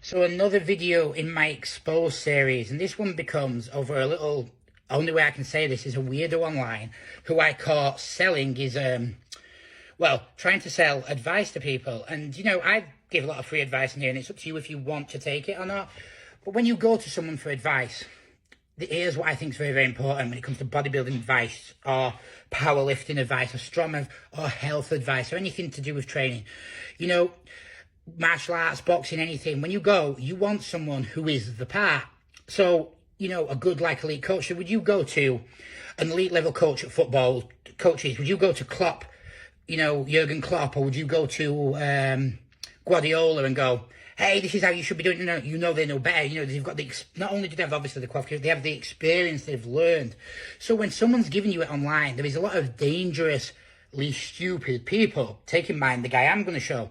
So another video in my Expose series, and this one becomes over a little, only way I can say this is a weirdo online who I caught selling his, well, trying to sell advice to people. And, you know, I give a lot of free advice in here, and it's up to you if you want to take it or not. But when you go to someone for advice, here's what I think is very, very important when it comes to bodybuilding advice or powerlifting advice or strong or health advice or anything to do with training. You know, martial arts, boxing, anything. When you go, you want someone who is the part. So, you know, a good, like, elite coach. So would you go to an elite level coach at football coaches? Would you go to Klopp, you know, Jurgen Klopp, or would you go to Guardiola and go, hey, this is how you should be doing? You know they know better. You know, they've got not only do they have obviously the qualifications, they have the experience they've learned. So when someone's giving you it online, there is a lot of dangerously stupid people. Take in mind the guy I'm going to show.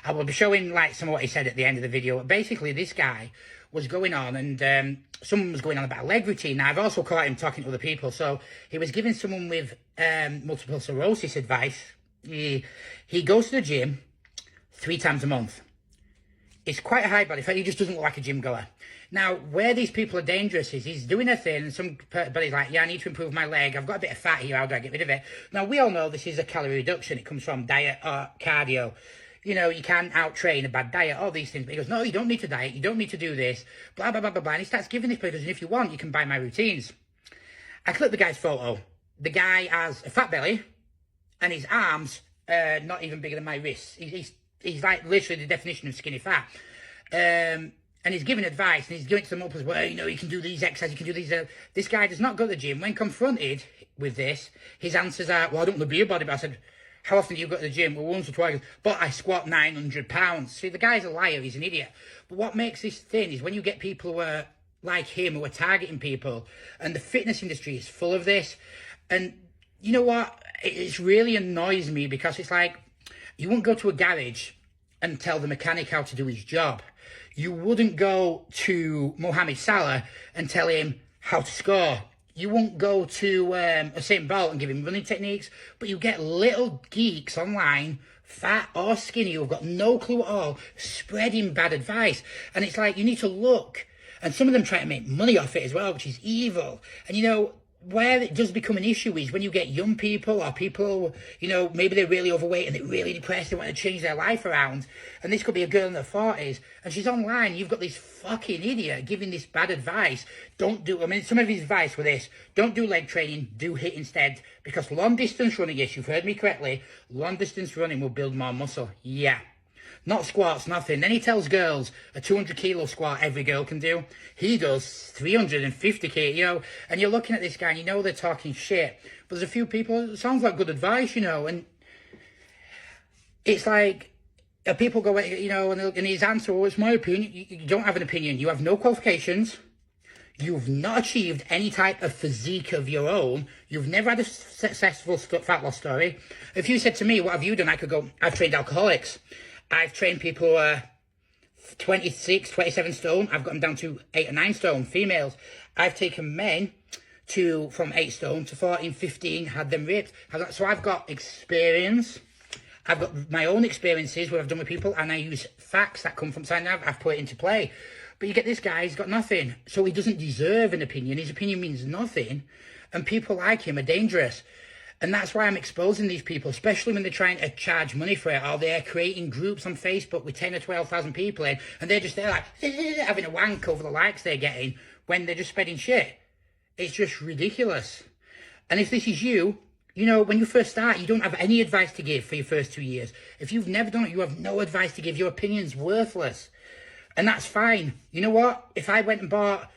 I will be showing like some of what he said at the end of the video. Basically, this guy was going on and someone was going on about a leg routine. Now, I've also caught him talking to other people. So he was giving someone with multiple sclerosis advice. He goes to the gym 3 times a month. It's quite a high body fat. He just doesn't look like a gym goer. Now, where these people are dangerous is he's doing a thing and somebody's like, yeah, I need to improve my leg. I've got a bit of fat here. How do I get rid of it? Now, we all know this is a calorie reduction. It comes from diet or cardio. You know, you can't out-train a bad diet, all these things. But he goes, no, you don't need to diet. You don't need to do this. Blah, blah, blah, blah, blah. And he starts giving this because if you want, you can buy my routines. I clicked the guy's photo. The guy has a fat belly and his arms not even bigger than my wrists. He's like literally the definition of skinny fat. And he's giving advice and he's giving it to them up as well. You know, you can do these exercises, you can do these. This guy does not go to the gym. When confronted with this, his answers are, well, I don't want to be a bodybuilder. I said, how often do you go to the gym? Well, once or twice. But I squat 900 pounds. See, the guy's a liar. He's an idiot. But what makes this thin is when you get people who are like him, who are targeting people, and the fitness industry is full of this. And you know what? It really annoys me because it's like, you wouldn't go to a garage and tell the mechanic how to do his job. You wouldn't go to Mohamed Salah and tell him how to score. You won't go to Usain Bolt and give him running techniques, but you get little geeks online, fat or skinny, who've got no clue at all, spreading bad advice. And it's like, you need to look. And some of them try to make money off it as well, which is evil. And you know, where it does become an issue is when you get young people or people, you know, maybe they're really overweight and they're really depressed, they want to change their life around. And this could be a girl in her 40s and she's online. You've got this fucking idiot giving this bad advice. Don't do, I mean, some of his advice were this: don't do leg training, do HIIT instead. Because long distance running, yes, you've heard me correctly, long distance running will build more muscle. Yeah. Not squats, nothing. Then he tells girls a 200 kilo squat every girl can do. He does 350 kilo, you know. And you're looking at this guy and you know they're talking shit. But there's a few people, it sounds like good advice, you know. And it's like, people go, you know, and his answer, well, it's my opinion. You don't have an opinion. You have no qualifications. You've not achieved any type of physique of your own. You've never had a successful fat loss story. If you said to me, what have you done? I could go, I've trained alcoholics. I've trained people who are 26, 27 stone. I've got them down to 8 or 9 stone, females. I've taken men from 8 stone to 14, 15, had them ripped. So I've got experience. I've got my own experiences where I've done with people, and I use facts that come from something I've put it into play. But you get this guy, he's got nothing. So he doesn't deserve an opinion. His opinion means nothing. And people like him are dangerous. And that's why I'm exposing these people, especially when they're trying to charge money for it, or they're creating groups on Facebook with 10 or 12,000 people in, and they're just there like, having a wank over the likes they're getting when they're just spreading shit. It's just ridiculous. And if this is you, you know, when you first start, you don't have any advice to give for your first 2 years. If you've never done it, you have no advice to give. Your opinion's worthless. And that's fine. You know what? If I went and bought...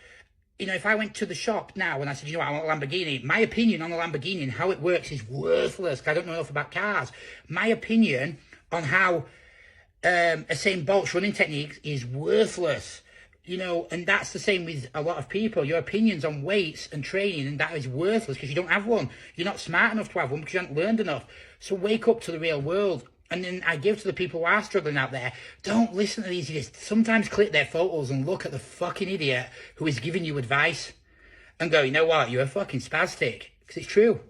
You know, if I went to the shop now and I said, you know what, I want a Lamborghini, my opinion on the Lamborghini and how it works is worthless because I don't know enough about cars. My opinion on how Usain Bolt's running techniques is worthless. You know, and that's the same with a lot of people. Your opinions on weights and training, and that is worthless because you don't have one. You're not smart enough to have one because you haven't learned enough. So wake up to the real world. And then I give to the people who are struggling out there, don't listen to these idiots. Sometimes click their photos and look at the fucking idiot who is giving you advice and go, you know what, you're a fucking spastic. Because it's true.